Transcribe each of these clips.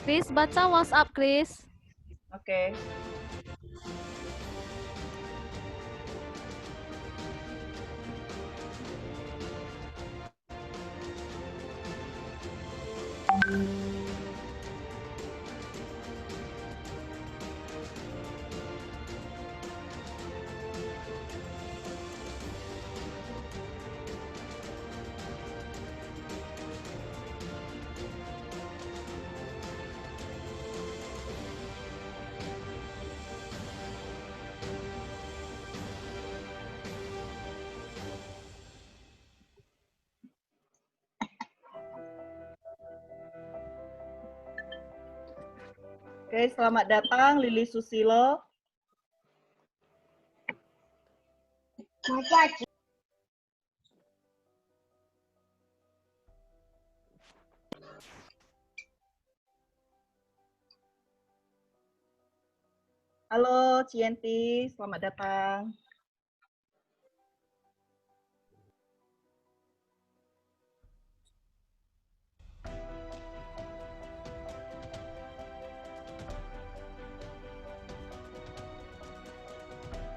Chris, baca WhatsApp, Chris. Oke. Oke, selamat datang Lili Susilo. Halo Cienti, selamat datang.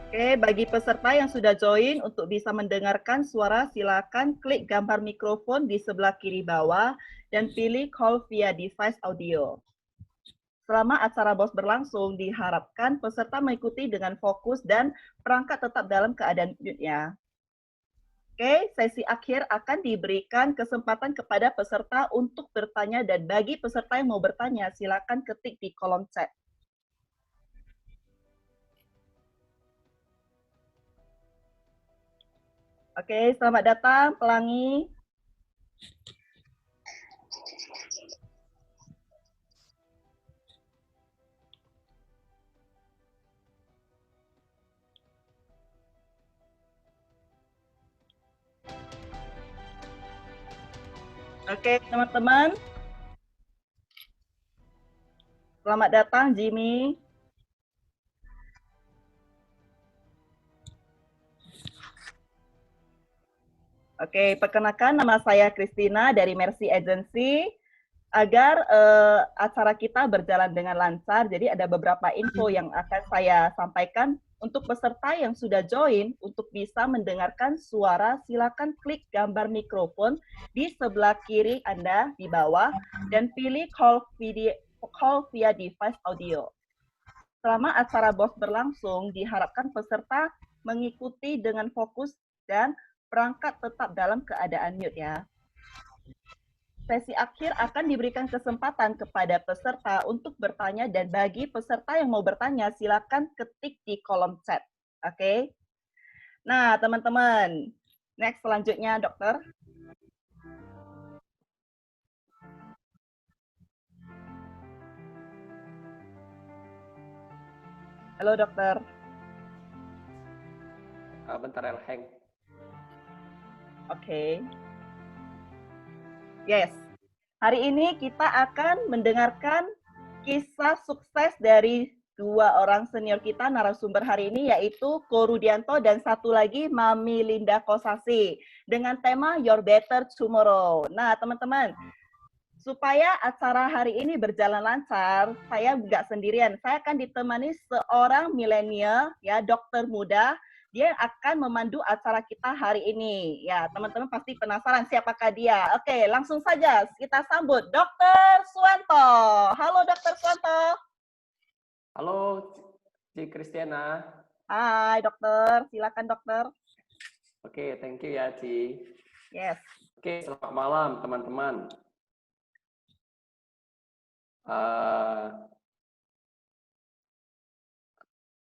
Oke, bagi peserta yang sudah join, untuk bisa mendengarkan suara, silakan klik gambar mikrofon di sebelah kiri bawah dan pilih call via device audio. Selama acara BOS berlangsung, diharapkan peserta mengikuti dengan fokus dan perangkat tetap dalam keadaan mute ya. Oke, sesi akhir akan diberikan kesempatan kepada peserta untuk bertanya, dan bagi peserta yang mau bertanya, silakan ketik di kolom chat. Oke, selamat datang Pelangi. Oke, teman-teman. Selamat datang Jimmy. Oke, perkenalkan nama saya Christina dari Mercy Agency. Agar acara kita berjalan dengan lancar, jadi ada beberapa info yang akan saya sampaikan. Untuk peserta yang sudah join, untuk bisa mendengarkan suara, silakan klik gambar mikrofon di sebelah kiri Anda di bawah dan pilih call via device audio. Selama acara BOS berlangsung, diharapkan peserta mengikuti dengan fokus dan perangkat tetap dalam keadaan mute ya. Sesi akhir akan diberikan kesempatan kepada peserta untuk bertanya, dan bagi peserta yang mau bertanya, silakan ketik di kolom chat. Oke? Nah, teman-teman, next selanjutnya, dokter. Halo, dokter. Bentar, Elheng. Oke. Yes. Hari ini kita akan mendengarkan kisah sukses dari dua orang senior kita narasumber hari ini, yaitu Ko Rudianto dan satu lagi Mami Linda Kosasi, dengan tema Your Better Tomorrow. Nah, teman-teman, supaya acara hari ini berjalan lancar, saya nggak sendirian. Saya akan ditemani seorang milenial, ya, dokter muda. Dia akan memandu acara kita hari ini. Ya, teman-teman pasti penasaran siapakah dia. Oke, langsung saja kita sambut Dr. Suwanto. Halo, Dr. Suwanto. Halo, Ci Kristiana. Hai, dokter. Silakan, dokter. Oke, thank you ya, Ci. Yes. Oke, selamat malam, teman-teman.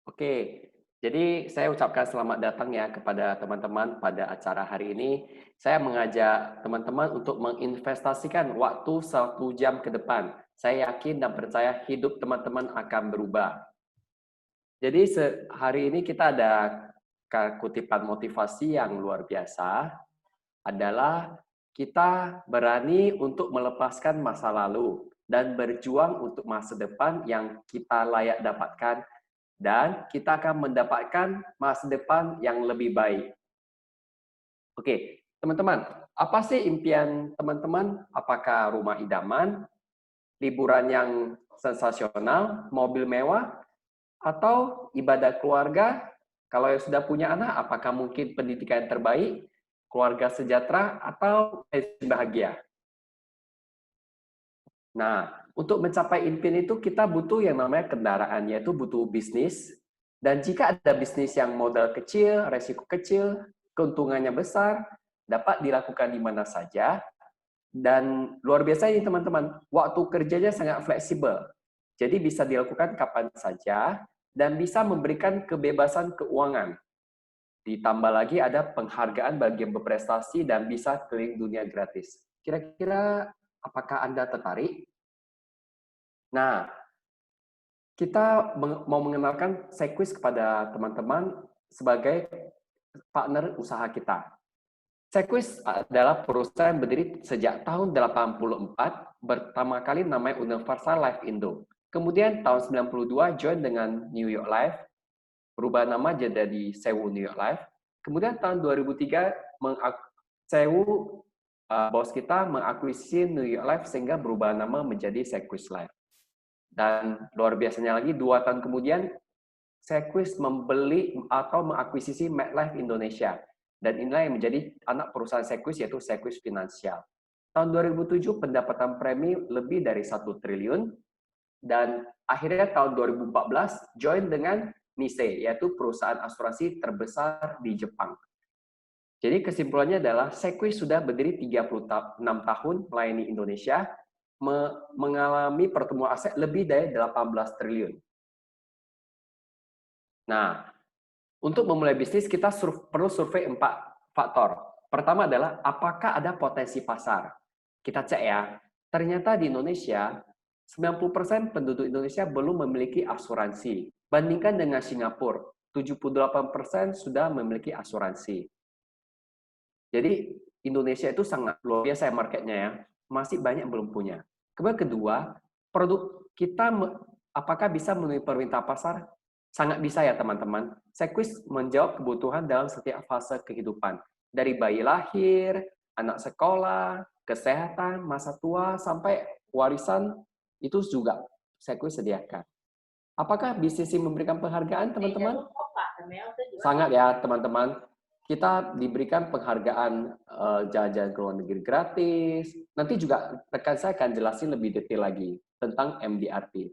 Oke, jadi saya ucapkan selamat datang ya kepada teman-teman pada acara hari ini. Saya mengajak teman-teman untuk menginvestasikan waktu 1 jam ke depan. Saya yakin dan percaya hidup teman-teman akan berubah. Jadi hari ini kita ada kutipan motivasi yang luar biasa, adalah kita berani untuk melepaskan masa lalu dan berjuang untuk masa depan yang kita layak dapatkan, dan kita akan mendapatkan masa depan yang lebih baik. Oke, teman-teman, apa sih impian teman-teman? Apakah rumah idaman? liburan yang sensasional, mobil mewah, atau ibadah keluarga? Kalau yang sudah punya anak, apakah mungkin pendidikan yang terbaik, keluarga sejahtera, atau bahagia? Nah, untuk mencapai impian itu kita butuh yang namanya kendaraan, yaitu butuh bisnis. Dan jika ada bisnis yang modal kecil, resiko kecil, keuntungannya besar, dapat dilakukan di mana saja. Dan luar biasa ini teman-teman, waktu kerjanya sangat fleksibel. Jadi bisa dilakukan kapan saja dan bisa memberikan kebebasan keuangan. Ditambah lagi ada penghargaan bagi yang berprestasi dan bisa keliling dunia gratis. Kira-kira apakah Anda tertarik? Nah, kita mau mengenalkan Sequis kepada teman-teman sebagai partner usaha kita. Sequis adalah perusahaan yang berdiri sejak tahun 84, pertama kali namanya Universal Life Indo. Kemudian tahun 92 join dengan New York Life, berubah nama jadi Sewu New York Life. Kemudian tahun 2003 Sewu bos kita mengakuisisi New York Life sehingga berubah nama menjadi Sequis Life. Dan luar biasanya lagi 2 tahun kemudian Sequis membeli atau mengakuisisi MetLife Indonesia. Dan inilah yang menjadi anak perusahaan Sequis, yaitu Sequis Financial. Tahun 2007 pendapatan premi lebih dari 1 triliun. Dan akhirnya tahun 2014 join dengan Nissei, yaitu perusahaan asuransi terbesar di Jepang. Jadi kesimpulannya adalah Sequis sudah berdiri 36 tahun melayani Indonesia, mengalami pertumbuhan aset lebih dari 18 triliun. Nah, untuk memulai bisnis kita perlu survei 4 faktor. Pertama adalah apakah ada potensi pasar. Kita cek ya, ternyata di Indonesia 90% penduduk Indonesia belum memiliki asuransi. Bandingkan dengan Singapura, 78% sudah memiliki asuransi. Jadi Indonesia itu sangat luar biasa marketnya ya, masih banyak belum punya. Kemudian kedua, produk kita apakah bisa memenuhi permintaan pasar? Sangat bisa ya teman-teman. Sequis menjawab kebutuhan dalam setiap fase kehidupan. Dari bayi lahir, anak sekolah, kesehatan, masa tua, sampai warisan, itu juga Sequis sediakan. Apakah bisnis ini memberikan penghargaan teman-teman? Sangat ya teman-teman. Kita diberikan penghargaan jalan-jalan ke luar negeri gratis. Nanti juga rekan saya akan jelasin lebih detail lagi tentang MDRT.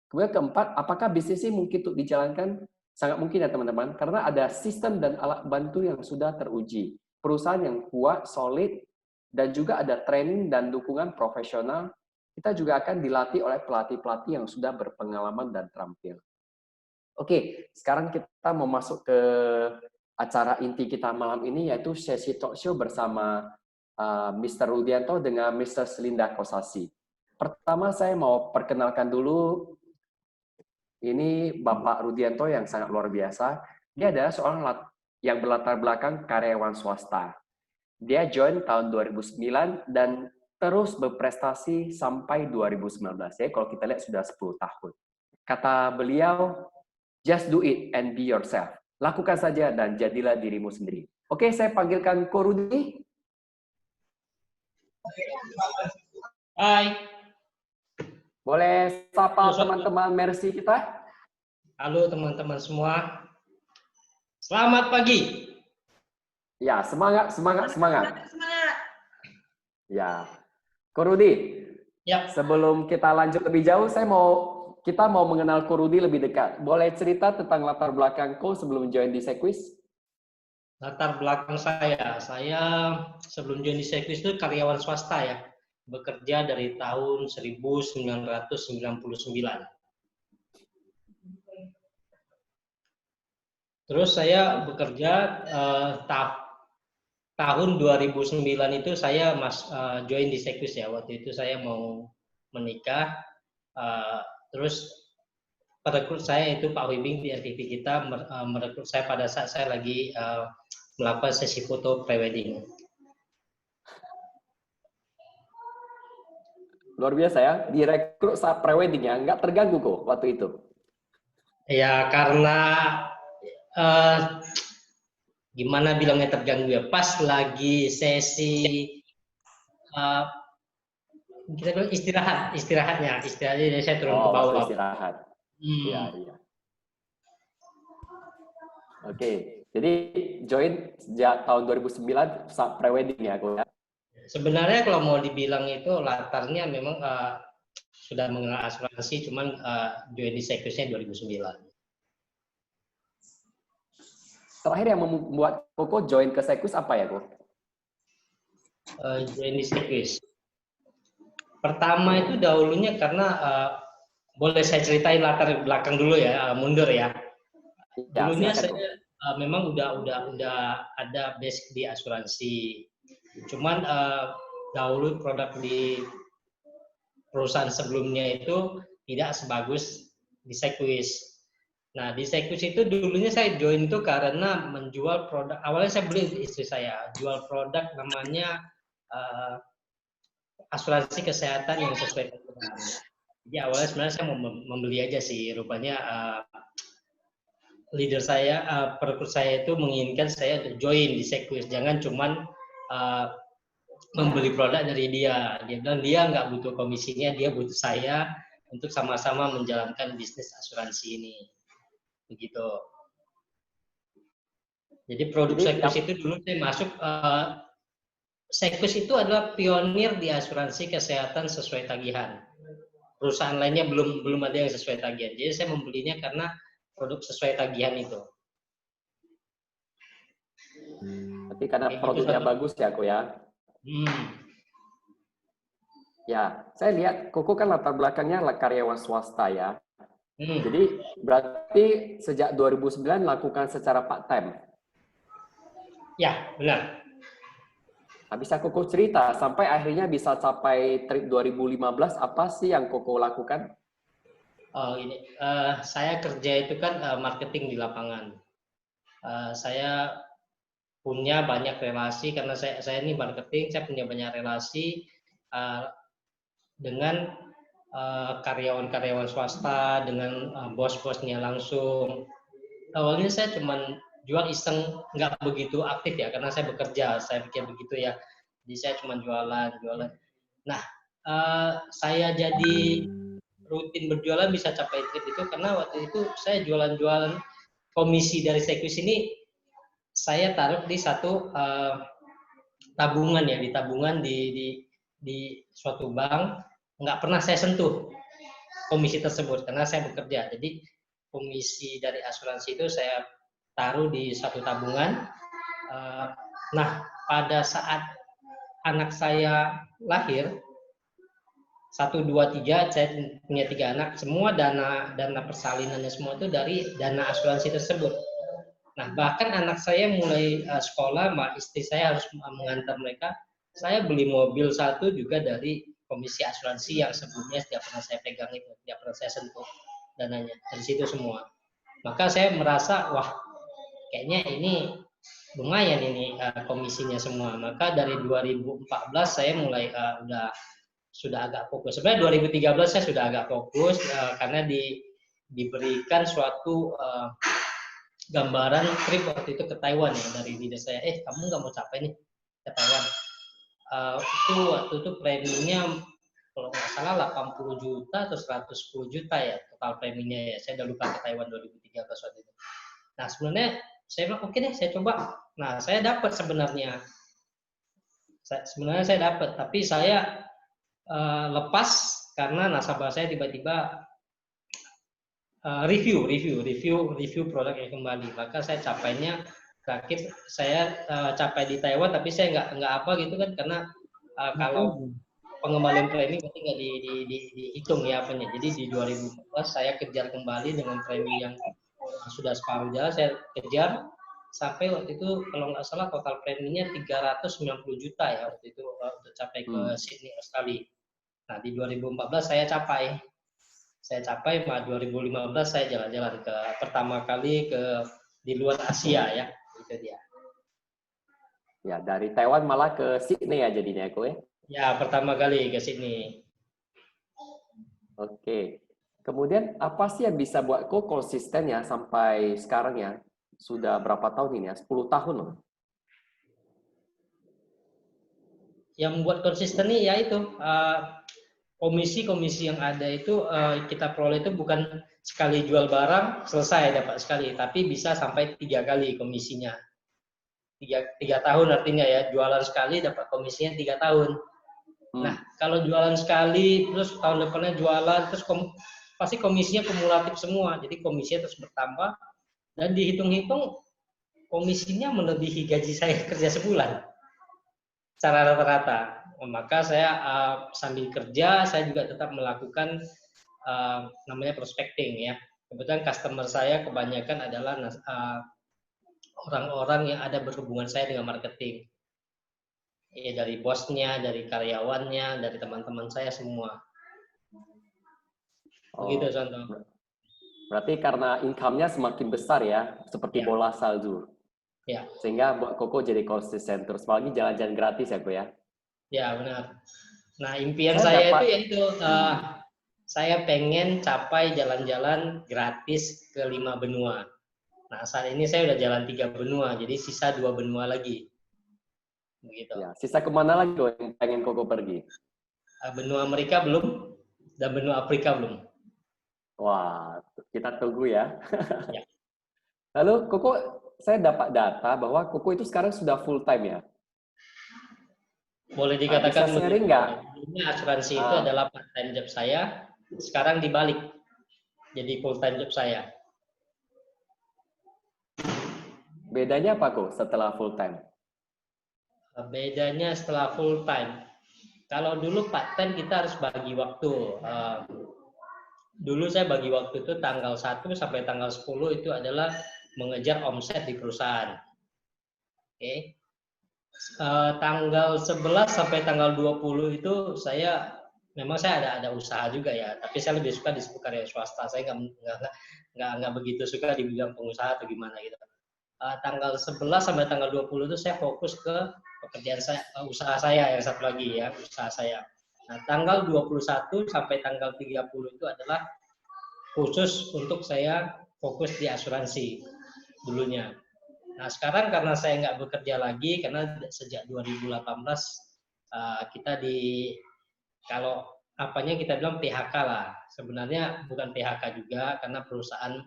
Kemudian keempat, apakah bisnis ini mungkin untuk dijalankan? Sangat mungkin ya teman-teman, karena ada sistem dan alat bantu yang sudah teruji. Perusahaan yang kuat, solid, dan juga ada training dan dukungan profesional. Kita juga akan dilatih oleh pelatih-pelatih yang sudah berpengalaman dan terampil. Oke, sekarang kita mau masuk ke acara inti kita malam ini, yaitu sesi talk show bersama Mr. Rudianto dengan Mr. Selinda Kosasi. Pertama saya mau perkenalkan dulu, ini Bapak Rudianto yang sangat luar biasa. Dia adalah seorang yang berlatar belakang karyawan swasta. Dia join tahun 2009 dan terus berprestasi sampai 2019. Ya, kalau kita lihat sudah 10 tahun. Kata beliau, just do it and be yourself. Lakukan saja dan jadilah dirimu sendiri. Oke, saya panggilkan Ko Rudi. Hai. Boleh sapa teman-teman Mercy kita? Halo teman-teman semua. Selamat pagi. Ya, semangat. Semangat. Ya. Ko Rudi. Ya. Sebelum kita lanjut lebih jauh, kita mau mengenal Ko Rudi lebih dekat. Boleh cerita tentang latar belakang Ko sebelum join di Sequis? Latar belakang saya sebelum join di Sequis itu karyawan swasta ya. Bekerja dari tahun 1999. Terus saya bekerja tahun 2009 itu saya join di Sequis ya. Waktu itu saya mau menikah. Terus perekrut saya itu Pak Wibing di RTV kita merekrut saya pada saat saya lagi melakukan sesi foto prewedding. Luar biasa ya, direkrut saat prewedding ya, nggak terganggu kok waktu itu? Ya karena gimana bilangnya terganggu ya, pas lagi sesi kita bilang istirahatnya jadi saya turun ke Oh, bawah. waktu istirahat. Iya, iya. Oke, jadi join sejak tahun 2009 saat prewedding ya, aku ya. Sebenarnya kalau mau dibilang itu latarnya memang sudah mengenal asuransi, cuman join di Secusnya 2009. Terakhir yang membuat Koko join ke Secus apa ya, Kok? Join di Secus. Pertama itu dahulunya karena boleh saya ceritain latar belakang dulu ya, mundur ya. Ya, Dulunya silakan, saya memang udah ada basic di asuransi. Cuman dahulu produk di perusahaan sebelumnya itu tidak sebagus di Secus. Nah, di Secus itu dulunya saya join itu karena menjual produk. Awalnya saya beli istri saya, jual produk namanya asuransi kesehatan yang sesuai kebutuhan. Jadi awalnya sebenarnya saya mau membeli aja sih, rupanya leader saya, perekrut saya itu menginginkan saya untuk join di Secus, jangan cuman membeli produk dari dia. Dia bilang dia nggak butuh komisinya, dia butuh saya untuk sama-sama menjalankan bisnis asuransi ini. Begitu. Jadi produk Secus itu dulu saya masuk, Secus itu adalah pionir di asuransi kesehatan sesuai tagihan. Perusahaan lainnya belum ada yang sesuai tagihan. Jadi saya membelinya karena produk sesuai tagihan itu. Tapi karena produknya bagus ya, Kok ya. Ya, saya lihat Koko kan latar belakangnya karyawan swasta ya. Jadi berarti sejak 2009 lakukan secara part-time. Ya, benar. Nah, bisa Koko cerita sampai akhirnya bisa capai trip 2015 apa sih yang Koko lakukan? Oh ini, saya kerja itu kan marketing di lapangan. Saya punya banyak relasi karena saya ini marketing, saya punya banyak relasi dengan karyawan-karyawan swasta, dengan bos-bosnya langsung. Awalnya saya cuma jual iseng, nggak begitu aktif ya, karena saya bekerja, saya pikir begitu ya. Jadi saya cuma jualan. Nah, saya jadi rutin berjualan bisa capai trip itu karena waktu itu saya jualan-jualan komisi dari Secus ini saya taruh di satu tabungan ya, di tabungan di suatu bank, nggak pernah saya sentuh komisi tersebut karena saya bekerja. Jadi komisi dari asuransi itu saya taruh di satu tabungan. Nah, pada saat anak saya lahir, 1, 2, 3, saya punya 3 anak, semua dana persalinannya semua itu dari dana asuransi tersebut. Nah, bahkan anak saya mulai sekolah, istri saya harus mengantar mereka. Saya beli mobil satu juga dari komisi asuransi yang sebelumnya tidak pernah saya pegang itu, tidak pernah saya sentuh dananya, dari situ semua. Maka saya merasa, wah, kayaknya ini lumayan ini komisinya semua. Maka dari 2014 saya mulai sudah agak fokus. Sebenarnya 2013 saya sudah agak fokus karena diberikan suatu gambaran trip waktu itu ke Taiwan ya dari leader saya. Kamu nggak mau capek nih ke Taiwan? Waktu itu preminya kalau nggak salah 80 juta atau 110 juta ya total preminya ya. Saya udah lupa ke Taiwan 2013 waktu itu. Nah sebenarnya saya bilang oke deh saya coba. Nah saya dapat sebenarnya. Saya dapat, tapi saya lepas karena nasabah saya tiba-tiba review produk yang kembali. Maka saya capainya terakhir saya capai di Taiwan, tapi saya nggak apa gitu kan karena kalau pengembalian premi berarti nggak dihitung ya apanya. Jadi di 2014 saya kejar kembali dengan premi yang sudah separuh jalan, saya kejar sampai waktu itu kalau nggak salah total preminya 390 juta ya waktu itu untuk capai ke Sydney Australia. Nah di 2014 saya capai 2015 saya jalan-jalan ke pertama kali di luar Asia ya, itu dia. Ya, dari Taiwan malah ke Sydney ya jadinya, Ko ya? Ya, pertama kali ke Sydney. Oke. Kemudian apa sih yang bisa buat Ko konsisten ya sampai sekarang ya? Sudah berapa tahun ini ya? 10 tahun loh. Yang membuat konsisten nih ya itu komisi-komisi yang ada itu kita peroleh itu bukan sekali jual barang selesai dapat sekali, tapi bisa sampai 3 kali komisinya. 3 tahun artinya ya, jualan sekali dapat komisinya 3 tahun. Nah, kalau jualan sekali, terus tahun depannya jualan, terus pasti komisinya kumulatif semua. Jadi komisinya terus bertambah, dan dihitung-hitung komisinya melebihi gaji saya kerja sebulan. Secara rata-rata. Maka saya sambil kerja, saya juga tetap melakukan namanya prospecting ya. Kebetulan customer saya kebanyakan adalah orang-orang yang ada berhubungan saya dengan marketing. Ya, dari bosnya, dari karyawannya, dari teman-teman saya semua. Begitu contoh. Berarti karena income-nya semakin besar ya, seperti bola salju. Ya. Sehingga buat Koko jadi konsisten terus. Apalagi jalan-jalan gratis ya, Ko ya? Ya, benar. Nah, impian saya itu yaitu saya pengen capai jalan-jalan gratis ke 5 benua. Nah, saat ini saya udah jalan 3 benua, jadi sisa 2 benua lagi. Begitu. Ya, sisa kemana lagi Ko yang pengen Koko pergi? Benua Amerika belum, dan benua Afrika belum. Wah, kita tunggu ya. Ya. Lalu Koko, saya dapat data bahwa Koko itu sekarang sudah full time ya? Boleh dikatakan bisa sharing nggak? Asuransi itu adalah part time job saya, sekarang dibalik jadi full time job saya. Bedanya apa Ko setelah full time? Bedanya setelah full time, kalau dulu part time kita harus bagi waktu. Dulu saya bagi waktu itu tanggal 1 sampai tanggal 10 itu adalah mengejar omset di perusahaan. Oke. Tanggal 11 sampai tanggal 20 itu memang saya ada usaha juga ya, tapi saya lebih suka disebut karya swasta. Saya nggak begitu suka dibilang pengusaha atau gimana gitu. Tanggal 11 sampai tanggal 20 itu saya fokus ke pekerjaan saya, usaha saya yang satu lagi ya, usaha saya. Nah, tanggal 21 sampai tanggal 30 itu adalah khusus untuk saya fokus di asuransi dulunya. Nah, sekarang karena saya nggak bekerja lagi, karena sejak 2018 kita kalau apanya kita bilang PHK lah. Sebenarnya bukan PHK juga, karena perusahaan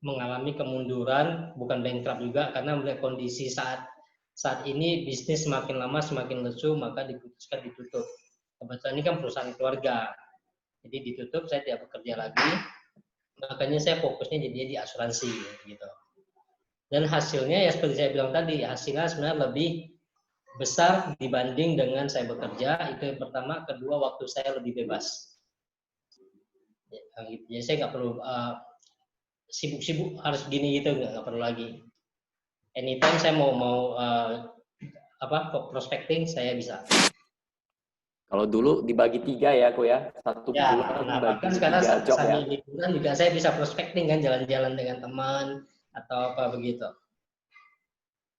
mengalami kemunduran, bukan bankrupt juga, karena melihat kondisi saat ini bisnis semakin lama semakin lesu, maka diputuskan ditutup. Kebetulan ini kan perusahaan keluarga, jadi ditutup, saya tidak bekerja lagi, makanya saya fokusnya jadi di asuransi gitu. Dan hasilnya ya seperti saya bilang tadi, hasilnya sebenarnya lebih besar dibanding dengan saya bekerja. Itu yang pertama. Kedua, waktu saya lebih bebas. Jadi saya nggak perlu sibuk-sibuk harus gini gitu, nggak perlu lagi. Anytime saya mau prospecting, saya bisa. Kalau dulu dibagi 3 ya, Ko ya? Satu bulan bahkan sekarang sambil liburan juga saya bisa prospecting kan, jalan-jalan dengan teman atau apa begitu.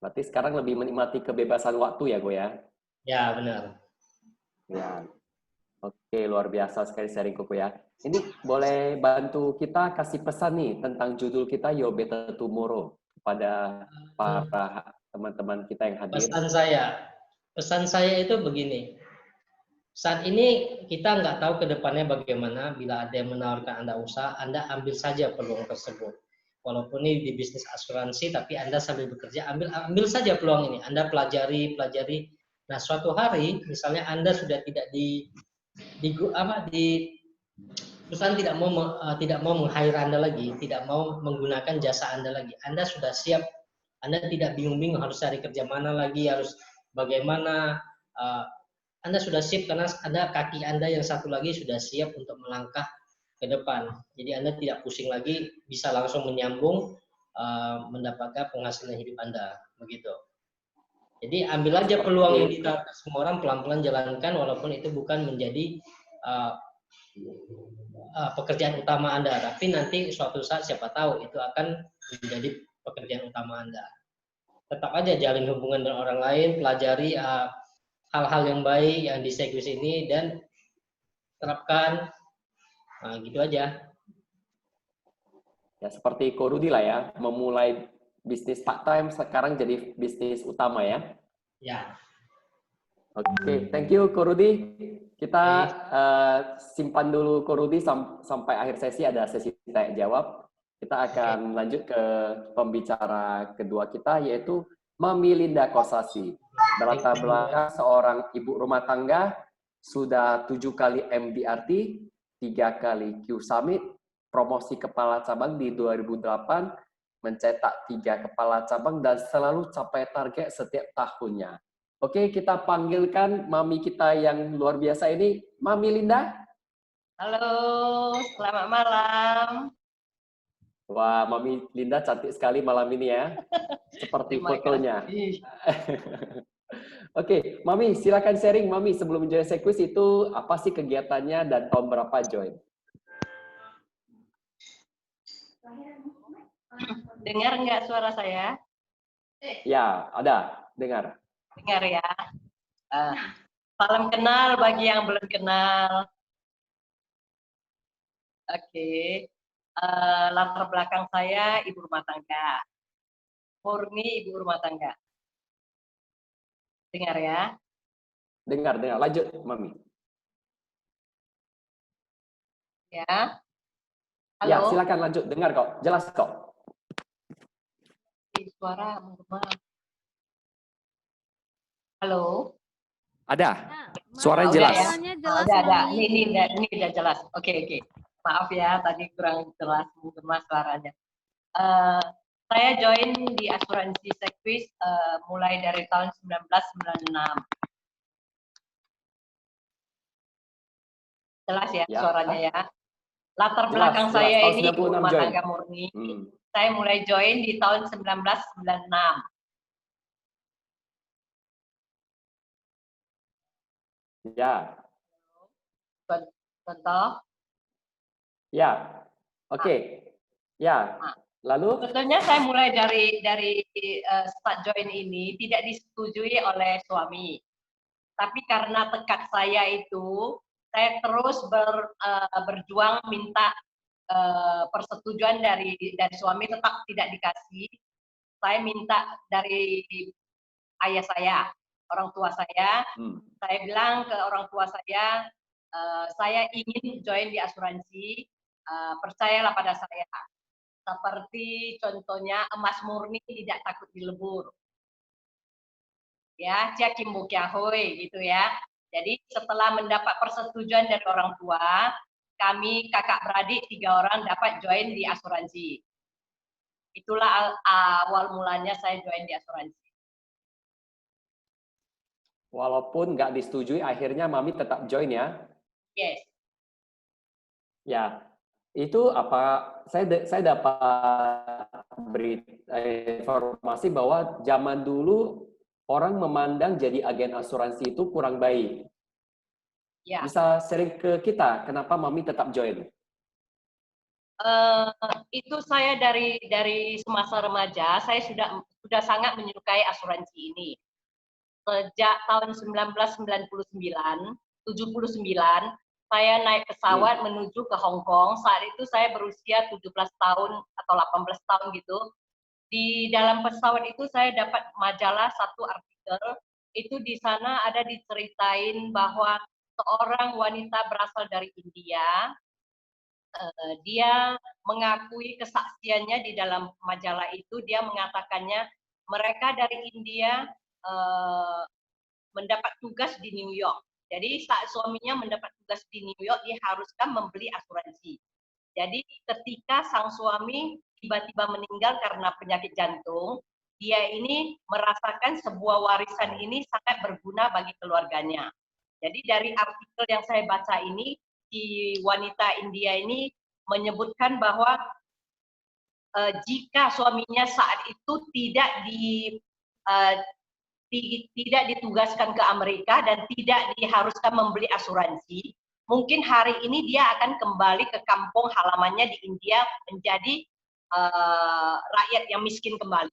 Berarti sekarang lebih menikmati kebebasan waktu ya, Ko ya? Ya, benar. Ya. Oke, luar biasa sekali sharing Koko ya. Ini boleh bantu kita kasih pesan nih tentang judul kita Your Better Tomorrow kepada para teman-teman kita yang hadir. Pesan saya itu begini. Saat ini kita nggak tahu ke depannya bagaimana. Bila ada yang menawarkan Anda usaha, Anda ambil saja peluang tersebut. Walaupun ini di bisnis asuransi, tapi Anda sambil bekerja, ambil saja peluang ini. Anda pelajari. Nah, suatu hari, misalnya Anda sudah tidak perusahaan tidak mau meng-hire Anda lagi, tidak mau menggunakan jasa Anda lagi. Anda sudah siap. Anda tidak bingung-bingung harus cari kerja mana lagi, harus bagaimana. Anda sudah siap karena kaki Anda yang satu lagi sudah siap untuk melangkah ke depan. Jadi Anda tidak pusing lagi, bisa langsung menyambung mendapatkan penghasilan hidup Anda, begitu. Jadi ambil aja peluang yang ditawarkan semua orang, pelan-pelan jalankan, walaupun itu bukan menjadi pekerjaan utama Anda, tapi nanti suatu saat siapa tahu itu akan menjadi pekerjaan utama Anda. Tetap aja jalin hubungan dengan orang lain, pelajari hal-hal yang baik yang di Sekwis ini, dan terapkan. Nah, gitu aja. Ya, seperti Ko Rudi lah ya, memulai bisnis part-time sekarang jadi bisnis utama ya? Ya. Oke, thank you Ko Rudi. Kita simpan dulu Ko Rudi sampai akhir sesi, ada sesi tanya jawab. Kita akan lanjut ke pembicara kedua kita, yaitu Mami Linda Kosasi. Berlatar belakang seorang ibu rumah tangga, sudah 7 kali MDRT, 3 kali Q Summit, promosi kepala cabang di 2008, mencetak 3 kepala cabang dan selalu capai target setiap tahunnya. Oke, kita panggilkan Mami kita yang luar biasa ini, Mami Linda. Halo, selamat malam. Wah, Mami Linda cantik sekali malam ini ya, seperti Terima fotonya. kasih. Oke, Mami, silakan sharing. Mami, sebelum join Sequis itu apa sih kegiatannya dan tahun berapa join? Dengar nggak suara saya? Ya, ada. Dengar. Dengar ya. Salam kenal bagi yang belum kenal. Oke. Latar belakang saya ibu rumah tangga. Murni ibu rumah tangga. Dengar ya. Dengar. Lanjut, Mami. Ya. Halo. Ya, silakan lanjut. Dengar kok. Jelas kok. Suara menggema. Halo. Ada. Nah, Suaranya Udah jelas. ya? Suaranya jelas, Ada. Mami. Ini udah jelas. Oke. Maaf ya, tadi kurang jelas menggema suaranya. Saya join di asuransi Sequis mulai dari tahun 1996. Jelas ya, Ya. suaranya ya. Latar Jelas, belakang jelas. saya Tahun ini ibu 96 rumah join. tangga murni. Saya mulai join di tahun 1996. Ya. Contoh. Ya. Oke. Ya. Lalu? Sebetulnya saya mulai dari start join ini tidak disetujui oleh suami. Tapi karena tekad saya itu, saya terus berjuang minta persetujuan dari suami, tetap tidak dikasih. Saya minta dari ayah saya, orang tua saya. Saya bilang ke orang tua saya ingin join di asuransi, percayalah pada saya. Seperti contohnya emas murni tidak takut dilebur. Ya, Cia Kimbo Kiahoy gitu ya. Jadi setelah mendapat persetujuan dari orang tua, kami kakak beradik 3 orang dapat join di asuransi. Itulah awal mulanya saya join di asuransi. Walaupun nggak disetujui, akhirnya Mami tetap join ya? Yes. Ya, itu apa? Saya dapat informasi bahwa zaman dulu orang memandang jadi agen asuransi itu kurang baik. Ya. Bisa sharing ke kita, kenapa Mami tetap join? Itu saya dari semasa remaja, saya sudah sangat menyukai asuransi ini. Sejak tahun 1999, saya naik pesawat menuju ke Hong Kong. Saat itu saya berusia 17 tahun atau 18 tahun gitu. Di dalam pesawat itu saya dapat majalah satu artikel. Itu di sana ada diceritain bahwa seorang wanita berasal dari India, dia mengakui kesaksiannya di dalam majalah itu. Dia mengatakannya mereka dari India mendapat tugas di New York. Jadi saat suaminya mendapat tugas di New York, diharuskan membeli asuransi. Jadi ketika sang suami tiba-tiba meninggal karena penyakit jantung, dia ini merasakan sebuah warisan ini sangat berguna bagi keluarganya. Jadi dari artikel yang saya baca ini, si wanita India ini menyebutkan bahwa jika suaminya saat itu tidak ditugaskan ke Amerika dan tidak diharuskan membeli asuransi, mungkin hari ini dia akan kembali ke kampung halamannya di India menjadi rakyat yang miskin kembali.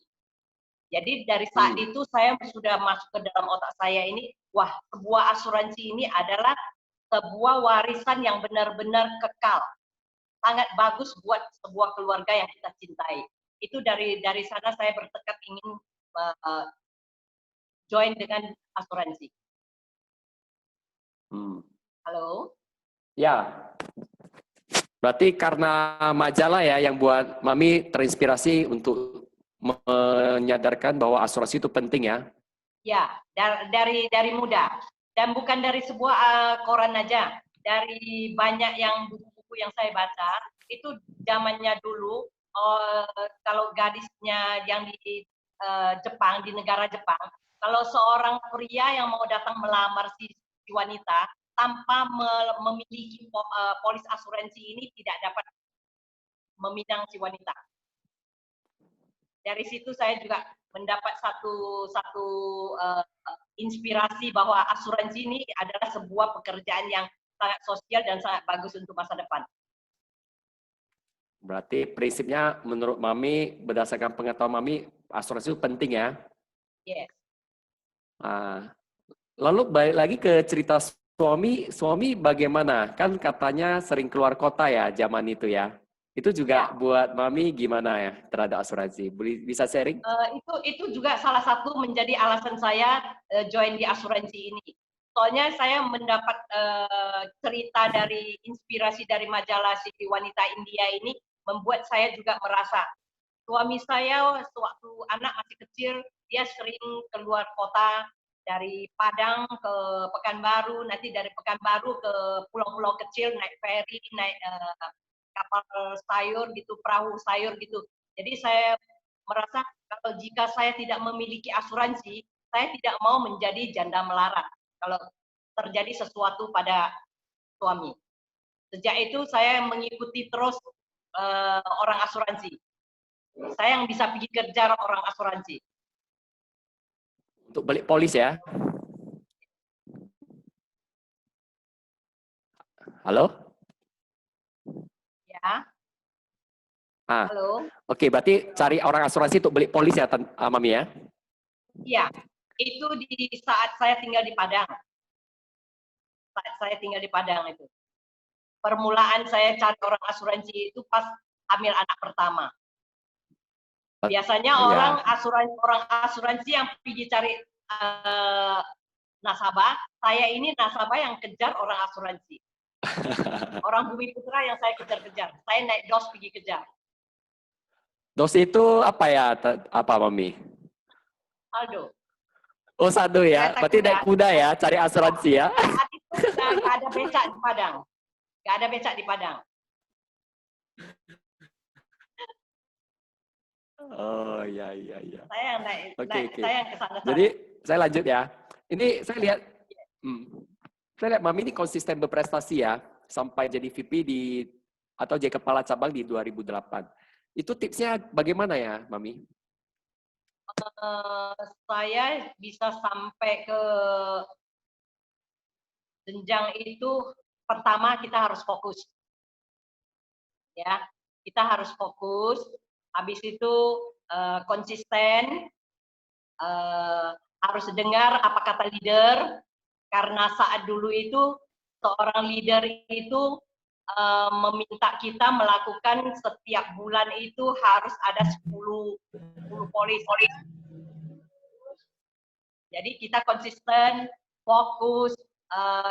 Jadi dari saat itu saya sudah masuk ke dalam otak saya ini, wah, sebuah asuransi ini adalah sebuah warisan yang benar-benar kekal. Sangat bagus buat sebuah keluarga yang kita cintai. Itu dari sana saya bertekad ingin join dengan asuransi. Halo? Ya, berarti karena majalah ya yang buat Mami terinspirasi untuk menyadarkan bahwa asuransi itu penting ya? Ya, dari muda. Dan bukan dari sebuah koran aja. Dari banyak yang buku-buku yang saya baca, itu zamannya dulu, kalau gadisnya yang di Jepang, di negara Jepang, kalau seorang pria yang mau datang melamar si wanita, tanpa memiliki polis asuransi ini tidak dapat meminang si wanita. Dari situ saya juga mendapat satu inspirasi bahwa asuransi ini adalah sebuah pekerjaan yang sangat sosial dan sangat bagus untuk masa depan. Berarti prinsipnya menurut Mami, berdasarkan pengetahuan Mami, asuransi itu penting ya? Yes. Lalu balik lagi ke cerita suami bagaimana? Kan katanya sering keluar kota ya zaman itu ya. Itu juga Ya. buat Mami gimana ya terhadap asuransi? Bisa sharing? Itu juga salah satu menjadi alasan saya join di asuransi ini. Soalnya saya mendapat cerita dari inspirasi dari majalah si Wanita India ini membuat saya juga merasa suami saya sewaktu anak masih kecil dia sering keluar kota dari Padang ke Pekanbaru, nanti dari Pekanbaru ke pulau-pulau kecil naik ferry, naik kapal sayur gitu, perahu sayur gitu. Jadi saya merasa kalau jika saya tidak memiliki asuransi, saya tidak mau menjadi janda melarat kalau terjadi sesuatu pada suami. Sejak itu saya mengikuti terus orang asuransi. Saya yang bisa pergi kejar orang asuransi. Untuk beli polis ya? Halo? Ya. Halo. Oke, berarti cari orang asuransi untuk beli polis ya, Mami ya? Iya, itu di saat saya tinggal di Padang. Saat saya tinggal di Padang itu. Permulaan saya cari orang asuransi itu pas hamil anak pertama. Biasanya orang asuransi yang pergi cari nasabah, saya ini nasabah yang kejar orang asuransi. Orang Bumi Putra yang saya kejar-kejar. Saya naik dos pergi kejar. Dos itu apa ya, Mami? Aldo. Oh, sado ya. Berarti naik kuda ya, cari asuransi ya. Saat itu nggak ada becak di Padang. Nggak ada becak di Padang. Oh, iya. Saya yang naik, Oke. saya yang kesana. Jadi, saya lanjut ya. Ini saya lihat Mami ini konsisten berprestasi ya, sampai jadi VP atau jadi kepala cabang di 2008. Itu tipsnya bagaimana ya, Mami? Saya bisa sampai ke jenjang itu, pertama kita harus fokus. Ya, kita harus fokus. Habis itu konsisten, harus dengar apa kata leader, karena saat dulu itu seorang leader itu meminta kita melakukan setiap bulan itu harus ada 10 polis. Jadi kita konsisten, fokus,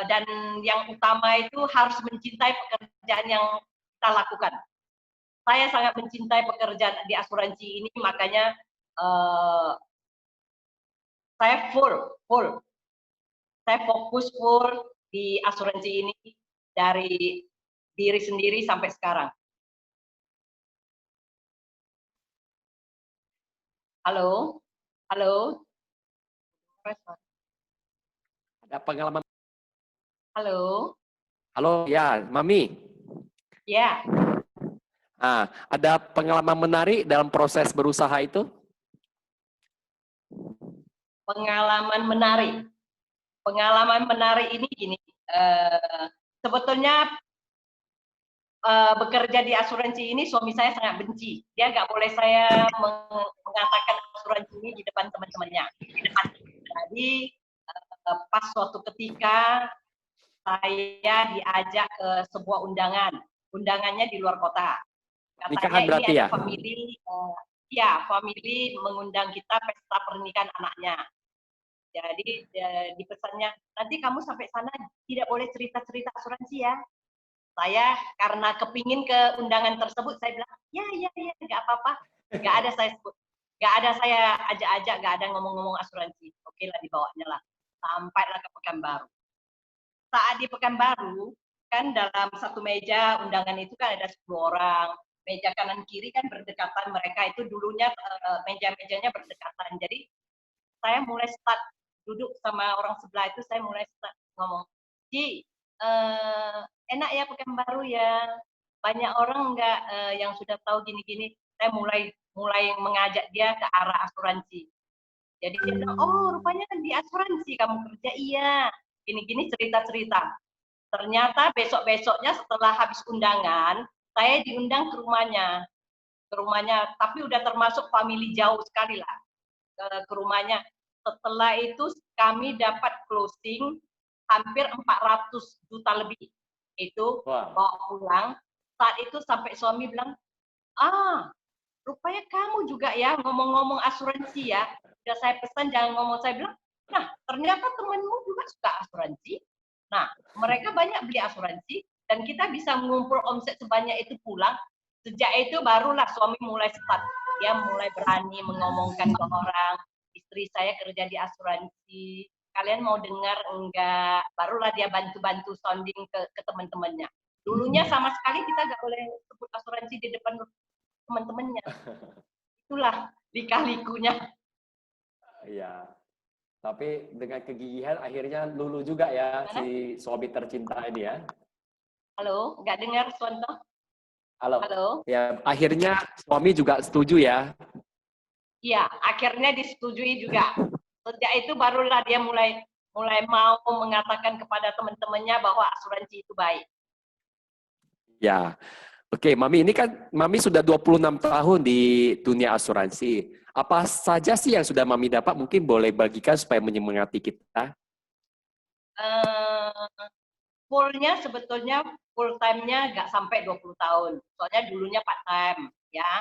dan yang utama itu harus mencintai pekerjaan yang kita lakukan. Saya sangat mencintai pekerjaan di asuransi ini, makanya saya saya fokus full di asuransi ini dari diri sendiri sampai sekarang. Halo? Ada pengalaman? Halo? Halo, ya, Mami. Ya. Ada pengalaman menarik dalam proses berusaha itu? Pengalaman menarik ini gini, sebetulnya bekerja di asuransi ini suami saya sangat benci. Dia nggak boleh saya mengatakan asuransi ini di depan teman-temannya. Jadi pas suatu ketika saya diajak ke sebuah undangannya di luar kota. Nikahan Katanya berarti ini ya? Family mengundang kita pesta pernikahan anaknya. Jadi di pesannya, nanti kamu sampai sana tidak boleh cerita-cerita asuransi ya. Saya karena kepingin ke undangan tersebut, saya bilang, ya, nggak apa-apa. Nggak ada saya sebut. Nggak ada saya ajak-ajak, nggak ada ngomong-ngomong asuransi. Oke lah, dibawanya lah. Sampailah ke Pekanbaru. Saat di Pekanbaru, kan dalam satu meja undangan itu kan ada 10 orang. Meja kanan kiri kan berdekatan, mereka itu dulunya meja-mejanya berdekatan. Jadi saya mulai start duduk sama orang sebelah itu, saya mulai start ngomong, Ji, enak ya Pekanbaru ya, banyak orang nggak yang sudah tahu gini-gini. Saya mulai mengajak dia ke arah asuransi. Jadi dia bilang, oh rupanya kan di asuransi kamu kerja, iya. Gini-gini cerita-cerita. Ternyata besok-besoknya setelah habis undangan, saya diundang ke rumahnya, tapi udah termasuk family jauh sekali lah ke rumahnya. Setelah itu kami dapat closing hampir 400 juta lebih. Itu bawa pulang. Saat itu sampai suami bilang, rupanya kamu juga ya ngomong-ngomong asuransi ya. Udah saya pesan jangan ngomong. Saya bilang, nah ternyata temanmu juga suka asuransi. Nah mereka banyak beli asuransi dan kita bisa mengumpul omset sebanyak itu pulang. Sejak itu barulah suami mulai start. Dia mulai berani mengomongkan ke orang, istri saya kerja di asuransi, kalian mau dengar enggak? Barulah dia bantu-bantu sounding ke teman-temannya. Dulunya sama sekali kita nggak boleh sebut asuransi di depan teman-temannya. Itulah lika-likunya. Iya. Tapi dengan kegigihan akhirnya lulu juga ya si suami tercinta ini ya. Halo, nggak dengar Suwanto? Halo. Halo. Ya, akhirnya suami juga setuju ya. Iya, akhirnya disetujui juga. Sejak itu barulah dia mulai mau mengatakan kepada teman-temannya bahwa asuransi itu baik. Ya. Oke, Mami, ini kan Mami sudah 26 tahun di dunia asuransi. Apa saja sih yang sudah Mami dapat? Mungkin boleh bagikan supaya menyemangati kita. Full-nya sebetulnya full time-nya nggak sampai 20 tahun. Soalnya dulunya part time ya.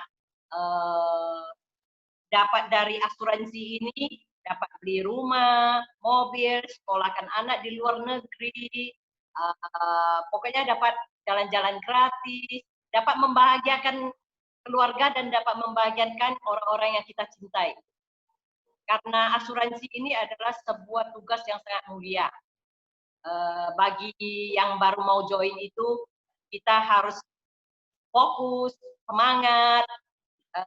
Dapat dari asuransi ini dapat beli rumah, mobil, sekolahkan anak di luar negeri, pokoknya dapat jalan-jalan gratis, dapat membahagiakan keluarga dan dapat membahagiakan orang-orang yang kita cintai. Karena asuransi ini adalah sebuah tugas yang sangat mulia. Bagi yang baru mau join itu, kita harus fokus, semangat,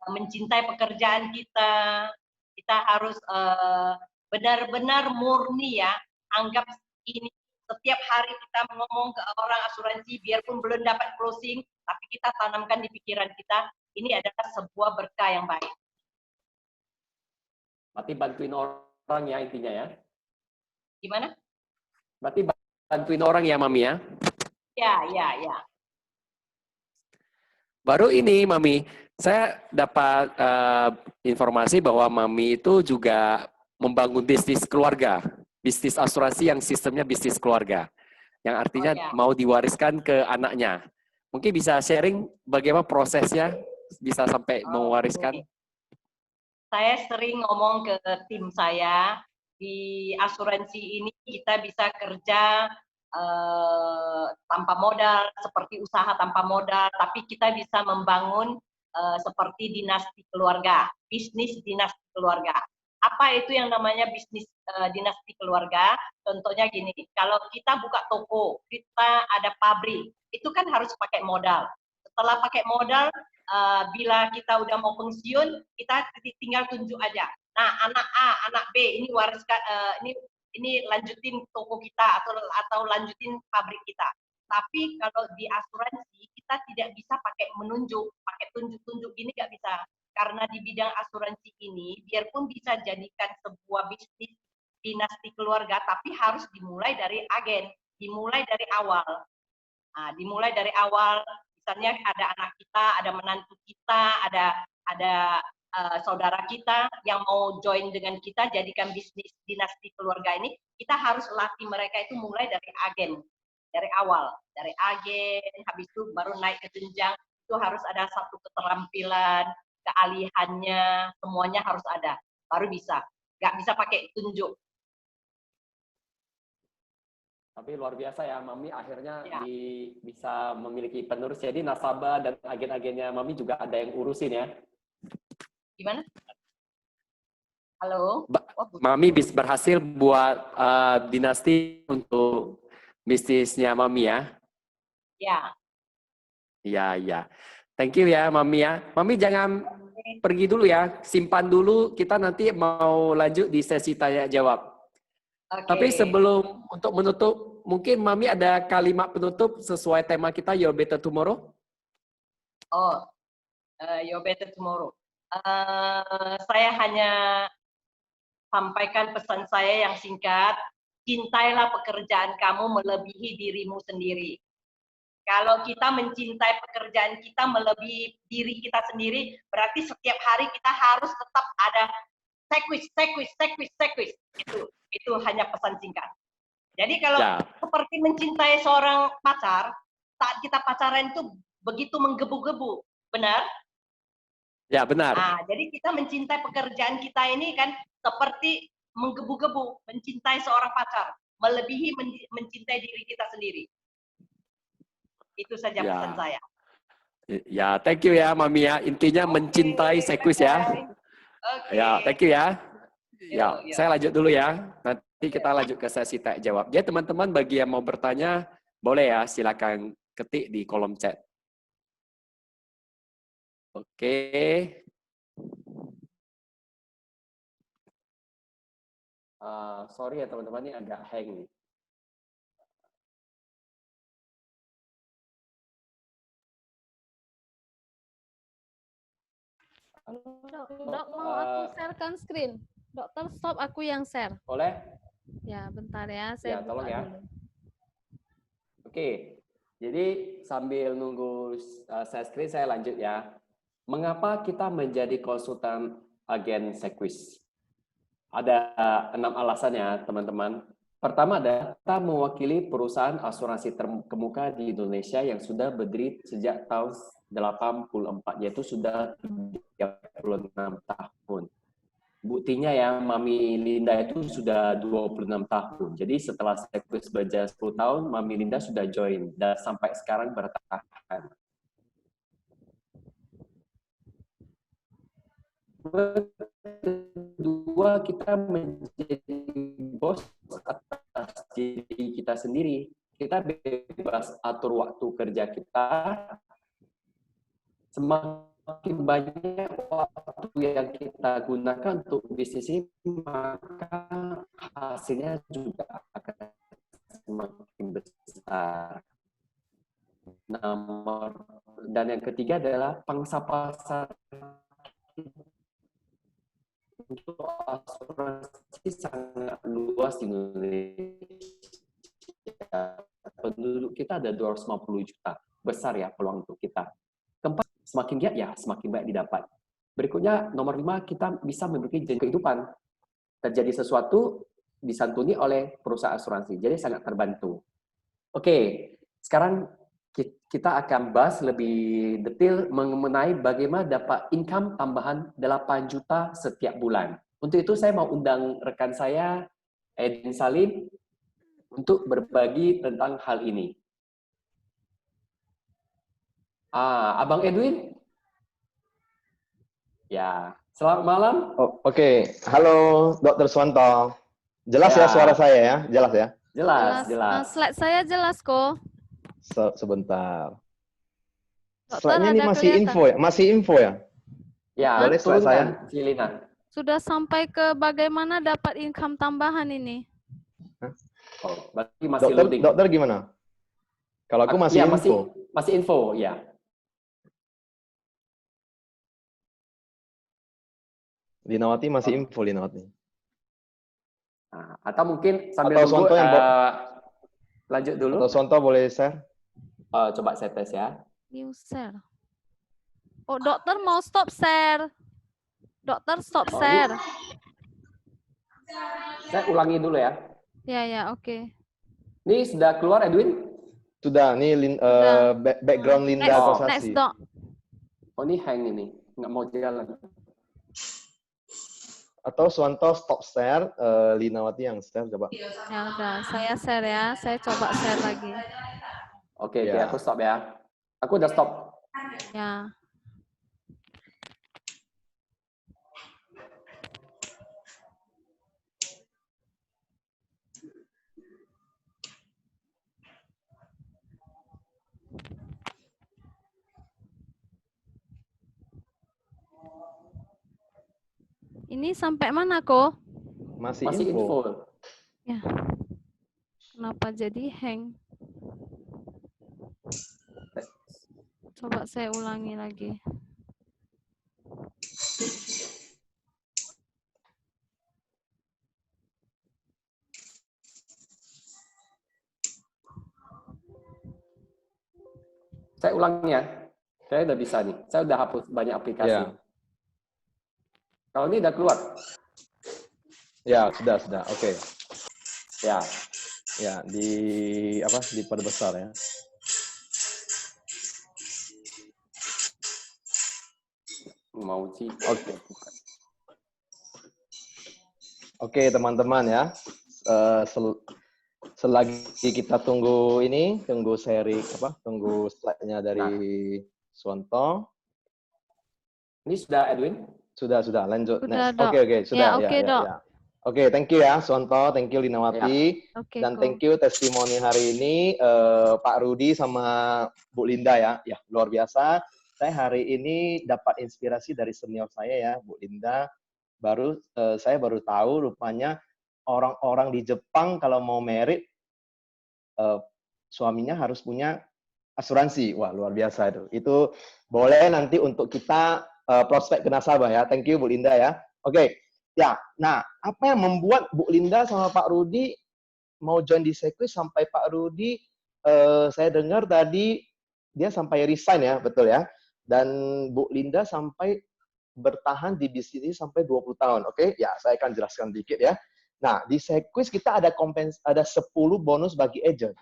mencintai pekerjaan kita. Kita harus benar-benar murni ya, anggap ini setiap hari kita ngomong ke orang asuransi, biarpun belum dapat closing, tapi kita tanamkan di pikiran kita, ini adalah sebuah berkah yang baik. Berarti bantuin orang ya intinya ya? Gimana? Berarti bantuin orang ya, Mami ya? Ya. Baru ini, Mami, saya dapat informasi bahwa Mami itu juga membangun bisnis keluarga, bisnis asuransi yang sistemnya bisnis keluarga, yang artinya mau diwariskan ke anaknya. Mungkin bisa sharing bagaimana prosesnya bisa sampai mewariskan? Saya sering ngomong ke tim saya, di asuransi ini kita bisa kerja tanpa modal, seperti usaha tanpa modal, tapi kita bisa membangun seperti dinasti keluarga, bisnis dinasti keluarga. Apa itu yang namanya bisnis dinasti keluarga? Contohnya gini, kalau kita buka toko, kita ada pabrik, itu kan harus pakai modal. Setelah pakai modal, bila kita udah mau pensiun, kita tinggal tunjuk aja. Nah, anak A, anak B, ini wariskan, ini lanjutin toko kita atau lanjutin pabrik kita. Tapi kalau di asuransi kita tidak bisa pakai menunjuk, pakai tunjuk-tunjuk gini nggak bisa. Karena di bidang asuransi ini, biarpun bisa jadikan sebuah bisnis dinasti keluarga, tapi harus dimulai dari agen, dimulai dari awal. Nah, dimulai dari awal, misalnya ada anak kita, ada menantu kita, ada saudara kita yang mau join dengan kita, jadikan bisnis dinasti keluarga ini, kita harus latih mereka itu mulai dari agen, dari awal, dari agen, habis itu baru naik ke jenjang, itu harus ada satu keterampilan, kealihannya, semuanya harus ada, baru bisa. Nggak bisa pakai tunjuk. Tapi luar biasa ya, Mami akhirnya Ya. bisa memiliki penerus. Jadi nasabah dan agen-agennya Mami juga ada yang urusin ya. Gimana? Halo? Mami berhasil buat dinasti untuk bisnisnya Mami ya. Ya. Iya, iya. Thank you ya, Mami ya. Mami jangan pergi dulu ya. Simpan dulu, kita nanti mau lanjut di sesi tanya jawab. Oke. Tapi sebelum untuk menutup, mungkin Mami ada kalimat penutup sesuai tema kita Your Better Tomorrow? Oh, Your Better Tomorrow. Saya hanya sampaikan pesan saya yang singkat. Cintailah pekerjaan kamu melebihi dirimu sendiri. Kalau kita mencintai pekerjaan kita melebihi diri kita sendiri, berarti setiap hari kita harus tetap ada sekwis. Itu hanya pesan singkat. Jadi kalau seperti mencintai seorang pacar, saat kita pacaran itu begitu menggebu-gebu, benar? Ya, benar. Nah, jadi kita mencintai pekerjaan kita ini kan seperti menggebu-gebu, mencintai seorang pacar, melebihi mencintai diri kita sendiri. Itu saja pesan saya. Ya, thank you ya, Mami ya. Intinya mencintai sekwis ya. Ya, thank you ya. Ya, saya lanjut dulu ya. Nanti kita lanjut ke sesi tanya jawab. Jadi teman-teman bagi yang mau bertanya, boleh ya, silakan ketik di kolom chat. Oke. Sorry ya teman-teman, ini agak hang nih. Dok, mau aku sharekan screen. Dokter, stop, aku yang share. Boleh? Ya, bentar ya, saya buka tolong ya. dulu. Oke, jadi sambil nunggu share screen saya lanjut ya. Mengapa kita menjadi konsultan agen sekwis? Ada 6 alasan ya teman-teman. Pertama adalah kita mewakili perusahaan asuransi terkemuka di Indonesia yang sudah berdiri sejak tahun 84, yaitu sudah 36 tahun. Buktinya ya, Mami Linda itu sudah 26 tahun. Jadi setelah sekwis berjalan 10 tahun, Mami Linda sudah join dan sampai sekarang bertahan. Kedua, kita menjadi bos atas diri kita sendiri. Kita bebas atur waktu kerja kita. Semakin banyak waktu yang kita gunakan untuk bisnis ini, maka hasilnya juga akan semakin besar. Dan yang ketiga adalah pangsa pasar untuk asuransi sangat luas di Indonesia. Penduduk kita ada 250 juta. Besar ya peluang untuk kita. Keempat, semakin giat ya semakin banyak didapat. Berikutnya, nomor 5, kita bisa memiliki jenjang kehidupan. Terjadi sesuatu disantuni oleh perusahaan asuransi. Jadi sangat terbantu. Oke, sekarang kita akan bahas lebih detail mengenai bagaimana dapat income tambahan 8 juta setiap bulan. Untuk itu saya mau undang rekan saya, Edwin Salim, untuk berbagi tentang hal ini. Abang Edwin? Ya, selamat malam. Oke. Halo, Dr. Swanto. Jelas ya suara saya ya? Jelas ya? Jelas. Slide saya jelas kok. Sebentar. Dokter, Slide-nya ini ada masih kelihatan? info ya? Masih info ya? Ya, boleh slide saya? Cilina. Sudah sampai ke bagaimana dapat income tambahan ini? Berarti masih loading. Dokter gimana? Kalau aku masih info. Masih info, ya. Linawati masih info, Linawati. Atau mungkin sambil atau nunggu, yang lanjut dulu. Atau Sonto boleh share? Coba saya tes ya. New share. Oh, dokter mau stop share. Dokter stop share. Saya ulangi dulu ya. Ya, oke. Ini sudah keluar, Edwin? Sudah, ini background Linda Kosasi. Next, Dok. Oh, ini hang ini. Nggak mau jalan. Atau Suwanto stop share, Linawati yang share coba. Ya udah, saya share ya. Saya coba share lagi. Oke, Ya. aku stop ya. Aku udah stop. Ya. Ini sampai mana kok? Masih Masih info. info. Ya. Kenapa jadi hang? Coba saya ulangi lagi. Saya ulangi ya. Saya udah bisa nih. Saya udah hapus banyak aplikasi. Ya. Kalau ini udah keluar. Ya, sudah. Oke. Ya. Ya, diperbesar ya. Mau sih. Oke. Oke, teman-teman ya. Selagi kita tunggu slide-nya dari Suwanto. Ini sudah Edwin? Sudah, lanjut. Sudah, Next. Dok. Oke, sudah. Ya, oke, Dok. Ya. Oke, thank you ya, Suwanto. Thank you, Linawati. Oke, Dan Ko. thank you testimoni hari ini, Pak Rudi sama Bu Linda ya. Ya, luar biasa. Saya hari ini dapat inspirasi dari senior saya ya, Bu Linda. Saya baru tahu rupanya orang-orang di Jepang kalau mau merit, suaminya harus punya asuransi. Wah, luar biasa itu. Itu boleh nanti untuk kita prospek ke nasabah ya. Thank you Bu Linda ya. Oke. Ya, nah apa yang membuat Bu Linda sama Pak Rudi mau join di Sequis sampai Pak Rudi saya dengar tadi dia sampai resign ya, betul ya. Dan Bu Linda sampai bertahan di bisnis ini sampai 20 tahun. Oke, ya saya akan jelaskan dikit ya. Nah, di Sequis kita ada 10 bonus bagi agent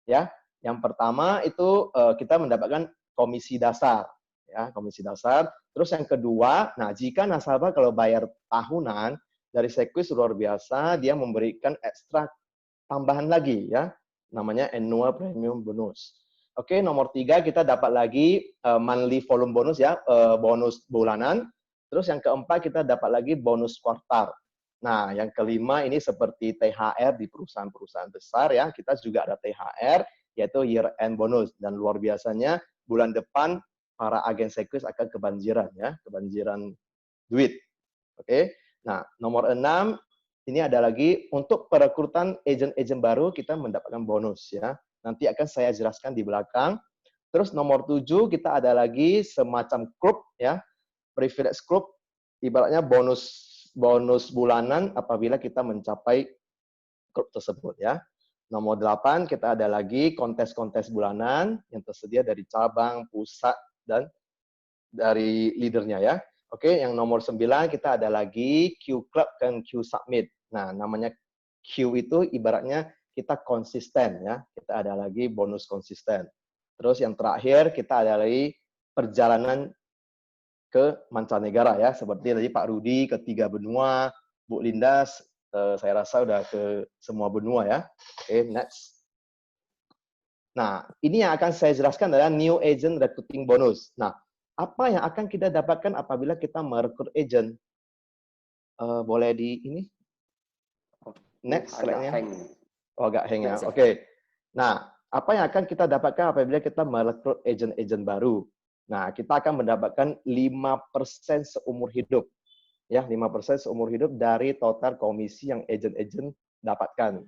ya. Yang pertama itu kita mendapatkan komisi dasar ya, komisi dasar. Terus yang kedua, nah jika nasabah kalau bayar tahunan dari Sequis luar biasa, dia memberikan ekstra tambahan lagi ya, namanya annual premium bonus. Oke, nomor 3 kita dapat lagi monthly volume bonus ya, bonus bulanan. Terus yang keempat kita dapat lagi bonus kuartal. Nah, yang kelima ini seperti THR di perusahaan-perusahaan besar ya, kita juga ada THR yaitu year end bonus, dan luar biasanya bulan depan para agen Sequis akan kebanjiran ya, kebanjiran duit. Oke. Nah, nomor 6 ini ada lagi untuk perekrutan agent-agent baru kita mendapatkan bonus ya. Nanti akan saya jelaskan di belakang. Terus nomor 7 kita ada lagi semacam grup ya, privilege group, ibaratnya bonus bulanan apabila kita mencapai grup tersebut ya. Nomor 8 kita ada lagi kontes-kontes bulanan yang tersedia dari cabang, pusat, dan dari leadernya ya. Oke, yang nomor 9 kita ada lagi Q Club dan Q Submit. Nah, namanya Q itu ibaratnya kita konsisten ya. Kita ada lagi bonus konsisten. Terus yang terakhir kita ada lagi perjalanan ke mancanegara ya. Seperti tadi Pak Rudi ke 3 benua, Bu Linda saya rasa udah ke semua benua ya. Oke, next. Nah, ini yang akan saya jelaskan adalah new agent recruiting bonus. Nah, apa yang akan kita dapatkan apabila kita merekrut agent? Boleh di ini? Next slide-nya. Oh, agak hang ya. Oke. Nah, apa yang akan kita dapatkan apabila kita merekrut agent-agent baru? Nah, kita akan mendapatkan 5% seumur hidup. Ya, 5% seumur hidup dari total komisi yang agent-agent dapatkan.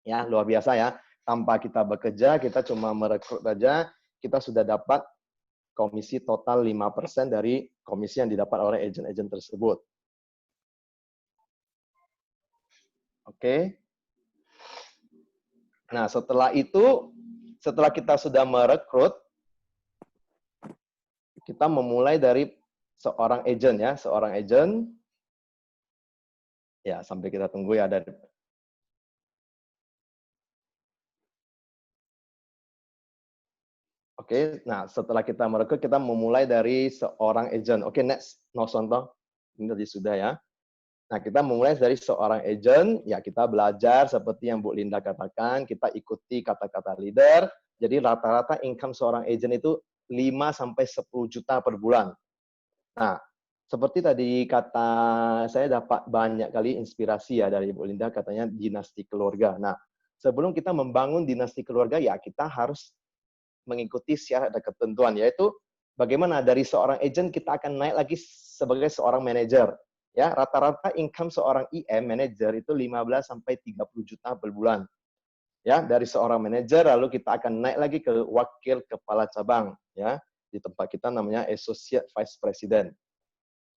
Ya, luar biasa ya. Tanpa kita bekerja, kita cuma merekrut saja, kita sudah dapat komisi total 5% dari komisi yang didapat oleh agent-agent tersebut. Oke. Nah, setelah itu, setelah kita sudah merekrut, kita memulai dari seorang agent ya, seorang agent. Ya, sampai kita tunggu ya dari Oke, nah setelah kita merekrut, kita memulai dari seorang agent. Oke, next. No contoh. Ini tadi sudah ya. Nah, kita memulai dari seorang agent, ya kita belajar seperti yang Bu Linda katakan, kita ikuti kata-kata leader. Jadi rata-rata income seorang agent itu 5 sampai 10 juta per bulan. Nah, seperti tadi kata saya dapat banyak kali inspirasi ya dari Bu Linda, katanya dinasti keluarga. Nah, sebelum kita membangun dinasti keluarga, ya kita harus mengikuti syarat dan ketentuan, yaitu bagaimana dari seorang agent kita akan naik lagi sebagai seorang manajer. Ya, rata-rata income seorang IM manager itu 15 sampai 30 juta per bulan. Ya, dari seorang manajer lalu kita akan naik lagi ke wakil kepala cabang, ya. Di tempat kita namanya associate vice president.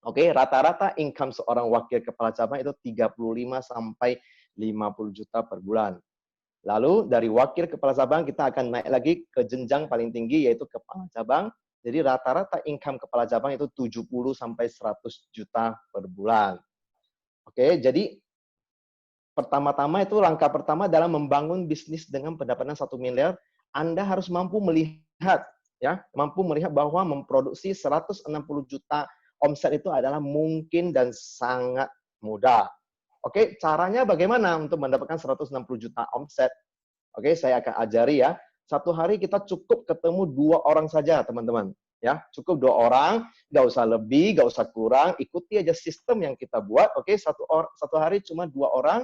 Oke, rata-rata income seorang wakil kepala cabang itu 35 sampai 50 juta per bulan. Lalu dari wakil kepala cabang kita akan naik lagi ke jenjang paling tinggi yaitu kepala cabang. Jadi rata-rata income kepala cabang itu 70 sampai 100 juta per bulan. Oke, jadi pertama-tama itu langkah pertama dalam membangun bisnis dengan pendapatan 1 miliar, Anda harus mampu melihat bahwa memproduksi 160 juta omset itu adalah mungkin dan sangat mudah. Oke, caranya bagaimana untuk mendapatkan 160 juta omset? Oke, saya akan ajari ya. Satu hari kita cukup ketemu 2 orang saja, teman-teman. Ya, cukup 2 orang, nggak usah lebih, nggak usah kurang. Ikuti aja sistem yang kita buat. Oke, satu hari cuma 2 orang.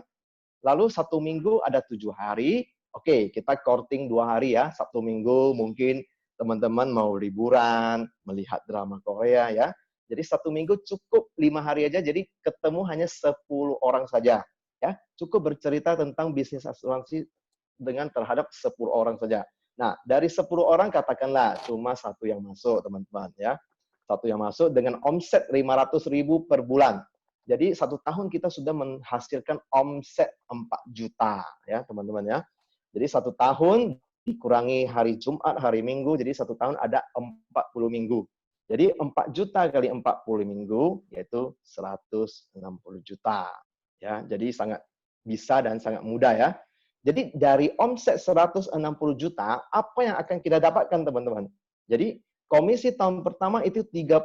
Lalu 1 minggu ada 7 hari. Oke, kita courting 2 hari ya. 1 minggu mungkin teman-teman mau liburan, melihat drama Korea ya. Jadi 1 minggu cukup 5 hari aja. Jadi ketemu hanya 10 orang saja. Ya, cukup bercerita tentang bisnis asuransi dengan terhadap 10 orang saja. Nah, dari 10 orang katakanlah cuma 1 yang masuk, teman-teman ya. 1 yang masuk dengan omset 500.000 per bulan. Jadi 1 tahun kita sudah menghasilkan omset 4 juta ya, teman-teman ya. Jadi 1 tahun dikurangi hari Jumat, hari Minggu, jadi 1 tahun ada 40 minggu. Jadi 4 juta kali 40 minggu yaitu 160 juta ya. Jadi sangat bisa dan sangat mudah ya. Jadi dari omset 160 juta, apa yang akan kita dapatkan teman-teman? Jadi komisi tahun pertama itu 30%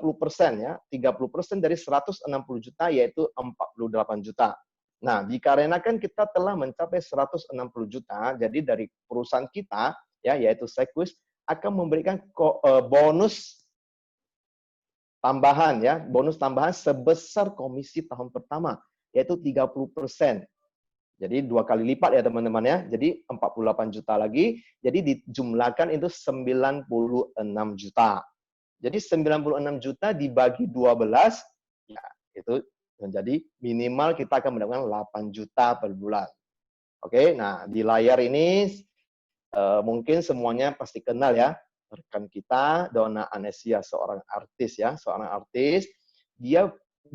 ya. 30% dari 160 juta yaitu 48 juta. Nah, dikarenakan kita telah mencapai 160 juta, jadi dari perusahaan kita ya yaitu Sequis akan memberikan bonus tambahan ya, bonus tambahan sebesar komisi tahun pertama yaitu 30%. Jadi 2 kali lipat ya teman-teman ya. Jadi 48 juta lagi. Jadi dijumlahkan itu 96 juta. Jadi 96 juta dibagi 12, ya itu menjadi minimal kita akan mendapatkan 8 juta per bulan. Oke, nah di layar ini mungkin semuanya pasti kenal ya. Rekan kita, Donna Anesia, seorang artis ya. Seorang artis, dia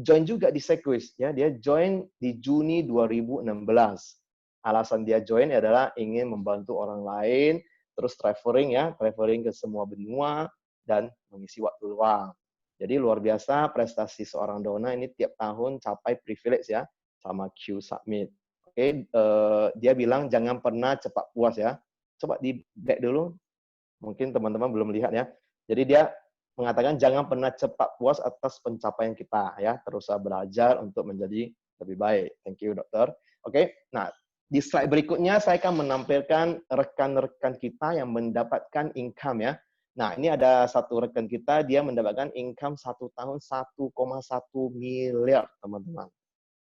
join juga di Sequis ya, dia join di Juni 2016. Alasan dia join adalah ingin membantu orang lain, terus traveling ya, traveling ke semua benua dan mengisi waktu luang. Jadi luar biasa prestasi seorang Donna ini tiap tahun capai privilege ya sama Q Summit. Oke, dia bilang jangan pernah cepat puas ya. Coba di back dulu. Mungkin teman-teman belum lihat ya. Jadi dia mengatakan jangan pernah cepat puas atas pencapaian kita ya, terus belajar untuk menjadi lebih baik. Thank you dokter. Oke, nah di slide berikutnya saya akan menampilkan rekan-rekan kita yang mendapatkan income ya. Nah ini ada satu rekan kita, dia mendapatkan income 1 tahun 1,1 miliar teman-teman.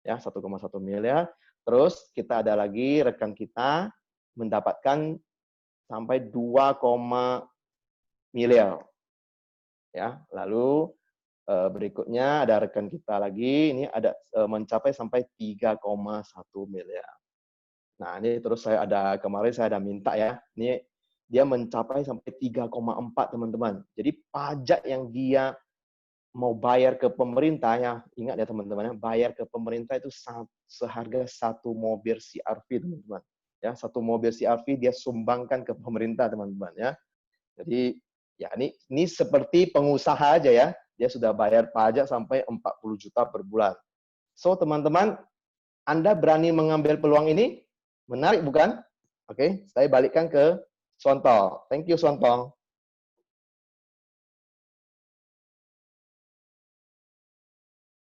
Ya 1,1 miliar. Terus kita ada lagi rekan kita mendapatkan sampai 2, miliar. Ya, lalu berikutnya ada rekan kita lagi, ini ada mencapai sampai 3,1 miliar. Nah, ini terus kemarin saya ada minta ya, ini dia mencapai sampai 3,4 teman-teman. Jadi pajak yang dia mau bayar ke pemerintah ya, ingat ya teman-teman, bayar ke pemerintah itu seharga 1 mobil CR-V teman-teman. Ya, 1 mobil CR-V dia sumbangkan ke pemerintah teman-teman ya. Jadi ya ini seperti pengusaha aja ya, dia sudah bayar pajak sampai 40 juta per bulan. So teman-teman, Anda berani mengambil peluang ini? Menarik bukan? Oke, saya balikkan ke Sontol. Thank you Sontol.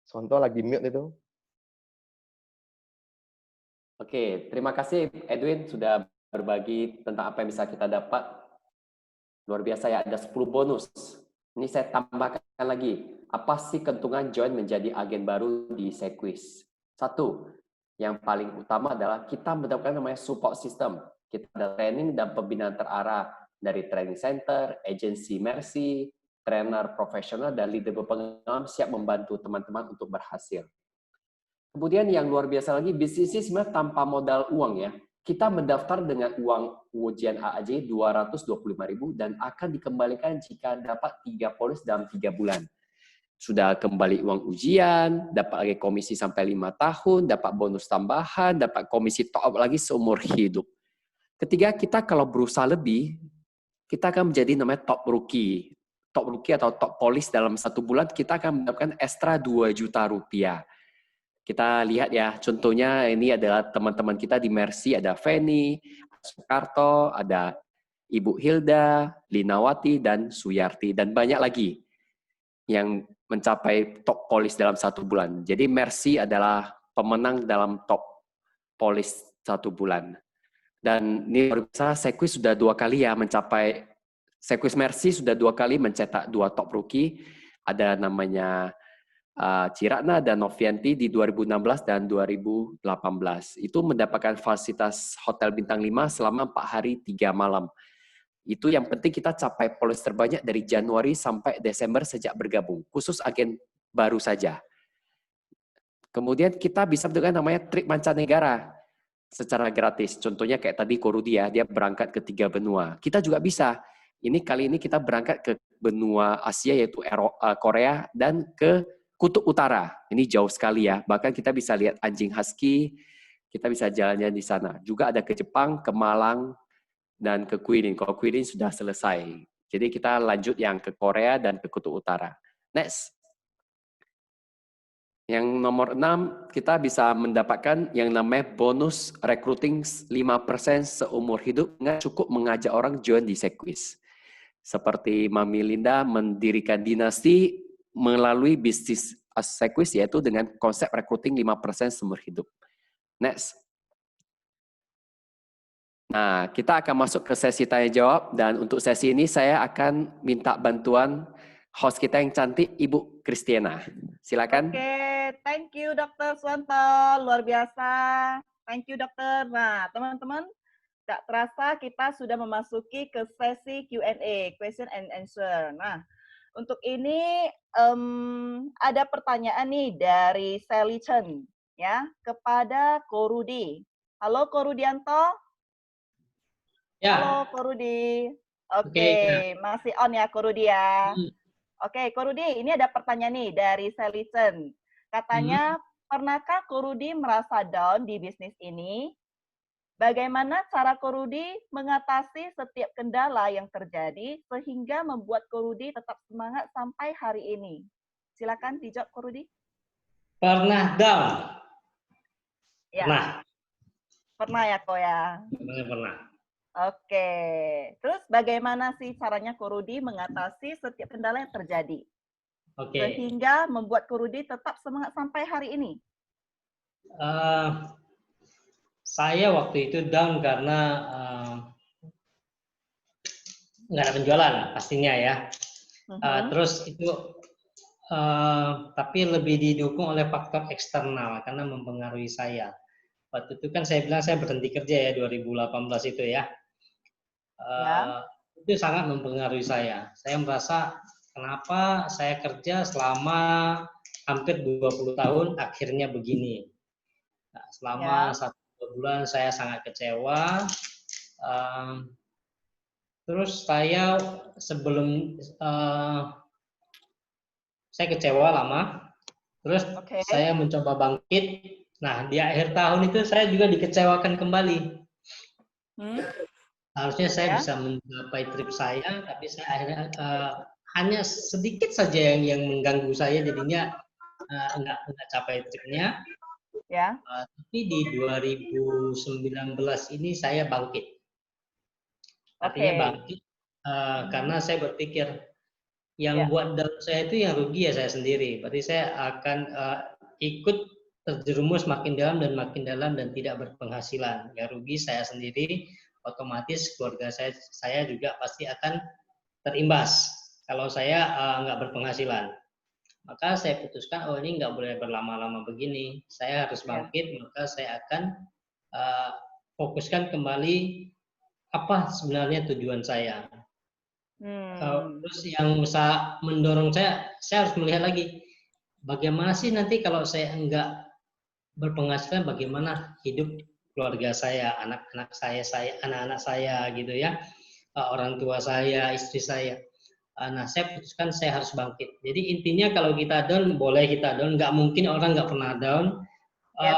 Sontol lagi mute itu. Oke, terima kasih Edwin sudah berbagi tentang apa yang bisa kita dapat. Luar biasa ya, ada 10 bonus. Ini saya tambahkan lagi. Apa sih keuntungan join menjadi agen baru di Sequis? Satu, yang paling utama adalah kita mendapatkan namanya support system. Kita ada training dan pembinaan terarah dari training center, agensi Mercy, trainer profesional, dan leader berpengalaman siap membantu teman-teman untuk berhasil. Kemudian yang luar biasa lagi, bisnis ini sebenarnya tanpa modal uang ya. Kita mendaftar dengan uang ujian AAJ 225.000 dan akan dikembalikan jika dapat 3 polis dalam 3 bulan. Sudah kembali uang ujian, dapat lagi komisi sampai 5 tahun, dapat bonus tambahan, dapat komisi top up lagi seumur hidup. Ketiga, kita kalau berusaha lebih, kita akan menjadi namanya top rookie. Top rookie atau top polis dalam 1 bulan, kita akan mendapatkan ekstra 2 juta rupiah. Kita lihat ya, contohnya ini adalah teman-teman kita di Mercy, ada Feni, Soekarto, ada Ibu Hilda, Linawati, dan Suyarti, dan banyak lagi yang mencapai top polis dalam 1 bulan. Jadi Mercy adalah pemenang dalam top polis 1 bulan. Dan ini baru biasa, Sequis sudah 2 kali ya mencapai, Sequis Mercy sudah 2 kali mencetak 2 top rookie, ada namanya Ciratna dan Novianti di 2016 dan 2018. Itu mendapatkan fasilitas hotel bintang 5 selama 4 hari 3 malam. Itu yang penting kita capai polis terbanyak dari Januari sampai Desember sejak bergabung, khusus agen baru saja. Kemudian kita bisa dengan namanya trip mancanegara secara gratis. Contohnya kayak tadi Korudi ya, dia berangkat ke 3 benua. Kita juga bisa. Kali ini kita berangkat ke benua Asia yaitu Korea dan ke Kutub Utara. Ini jauh sekali ya. Bahkan kita bisa lihat anjing husky, kita bisa jalan-jalan di sana. Juga ada ke Jepang, ke Malang, dan ke Guilin. Kalau Guilin sudah selesai. Jadi kita lanjut yang ke Korea dan ke Kutub Utara. Next. Yang nomor 6, kita bisa mendapatkan yang namanya bonus recruiting 5% seumur hidup. Nggak cukup mengajak orang join di Sequis. Seperti Mami Linda mendirikan dinasti melalui bisnis Sequis, yaitu dengan konsep recruiting 5% seumur hidup. Next. Nah, kita akan masuk ke sesi tanya jawab, dan untuk sesi ini saya akan minta bantuan host kita yang cantik, Ibu Kristiana. Silakan. Oke, thank you Dr. Suwanto, luar biasa. Thank you Dokter. Nah, teman-teman, tak terasa kita sudah memasuki ke sesi Q&A, question and answer. Nah, untuk ini ada pertanyaan nih dari Sally Chen ya kepada Korudi. Halo Korudianto. Ya. Halo Korudi. Oke, Oke. masih on ya Korudi ya. Oke, Korudi, ini ada pertanyaan nih dari Sally Chen. Katanya, pernahkah Korudi merasa down di bisnis ini? Bagaimana cara Korudi mengatasi setiap kendala yang terjadi sehingga membuat Korudi tetap semangat sampai hari ini? Silakan dijawab Korudi. Pernah down? Ya. Pernah. Pernah ya kok ya? Pernah. Oke. Terus bagaimana sih caranya Korudi mengatasi setiap kendala yang terjadi? Oke. Sehingga membuat Korudi tetap semangat sampai hari ini? Saya waktu itu down karena nggak ada penjualan pastinya ya. Terus itu tapi lebih didukung oleh faktor eksternal karena mempengaruhi saya. Waktu itu kan saya bilang saya berhenti kerja ya 2018 itu ya. Itu sangat mempengaruhi saya. Saya merasa kenapa saya kerja selama hampir 20 tahun akhirnya begini. Nah, selama 1-2 bulan saya sangat kecewa. Terus saya sebelum saya kecewa lama, terus saya mencoba bangkit. Nah, di akhir tahun itu saya juga dikecewakan kembali. Harusnya saya bisa mencapai trip saya, tapi saya akhirnya hanya sedikit saja yang mengganggu saya, jadinya nggak capai tripnya. Ya. Tapi di 2019 ini saya bangkit. Artinya bangkit karena saya berpikir yang buat down saya itu yang rugi ya saya sendiri. Berarti saya akan ikut terjerumus makin dalam dan tidak berpenghasilan. Ya rugi saya sendiri, otomatis keluarga saya juga pasti akan terimbas kalau saya nggak berpenghasilan. Maka saya putuskan, oh ini nggak boleh berlama-lama begini. Saya harus bangkit, maka saya akan fokuskan kembali apa sebenarnya tujuan saya. Terus yang bisa mendorong saya harus melihat lagi, bagaimana sih nanti kalau saya enggak berpenghasilan, bagaimana hidup keluarga saya, anak-anak saya gitu ya, orang tua saya, istri saya. Nah, saya putuskan saya harus bangkit. Jadi intinya kalau kita down, boleh kita down. Nggak mungkin orang nggak pernah down.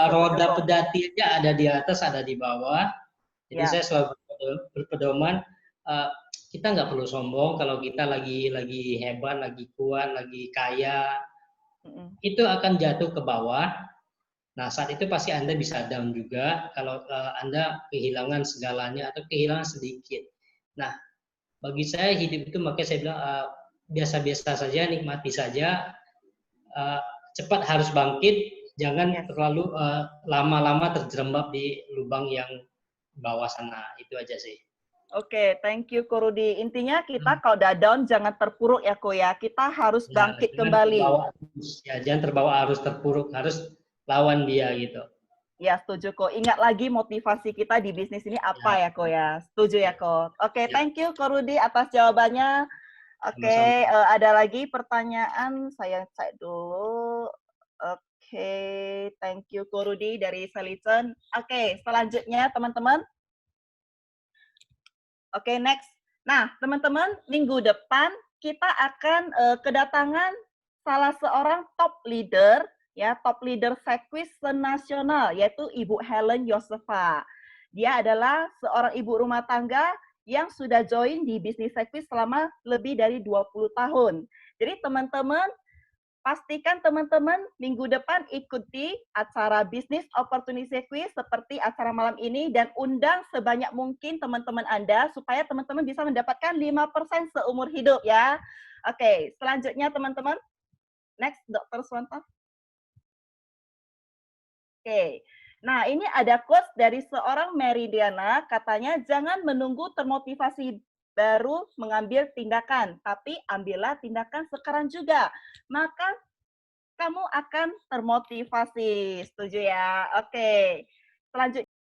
Roda pedati aja ada di atas, ada di bawah. Jadi saya selalu berpedoman, kita nggak perlu sombong kalau kita lagi hebat, lagi kuat, lagi kaya. Itu akan jatuh ke bawah. Nah, saat itu pasti Anda bisa down juga kalau Anda kehilangan segalanya atau kehilangan sedikit. Nah, bagi saya hidup itu, makanya saya bilang biasa-biasa saja, nikmati saja, cepat harus bangkit, jangan terlalu lama-lama terjerembab di lubang yang bawah sana. Itu aja sih. Oke, thank you Ko Rudi. Intinya kita kalau udah down jangan terpuruk ya Ko ya. Kita harus bangkit kembali. Jangan terbawa arus terpuruk, harus lawan dia gitu. Ya, setuju Ko. Ingat lagi motivasi kita di bisnis ini apa ya Ko ya. Setuju ya Ko. Oke, thank you Ko Rudi atas jawabannya. Oke, ada lagi pertanyaan, saya cek dulu. Oke, thank you Ko Rudi dari Seliten. Oke, selanjutnya teman-teman. Oke, next. Nah, teman-teman, minggu depan kita akan kedatangan salah seorang top leader, ya, top leader sirkuit senasional, yaitu Ibu Helen Yosefa. Dia adalah seorang ibu rumah tangga yang sudah join di bisnis sirkuit selama lebih dari 20 tahun. Jadi teman-teman, pastikan teman-teman minggu depan ikuti acara Business Opportunity Circuit seperti acara malam ini dan undang sebanyak mungkin teman-teman Anda supaya teman-teman bisa mendapatkan 5% seumur hidup ya. Oke, selanjutnya teman-teman. Next, Dr. Swanto. Oke. Nah, ini ada quotes dari seorang Meridiana, katanya jangan menunggu termotivasi baru mengambil tindakan, tapi ambillah tindakan sekarang juga. Maka kamu akan termotivasi. Setuju ya? Oke. Selanjutnya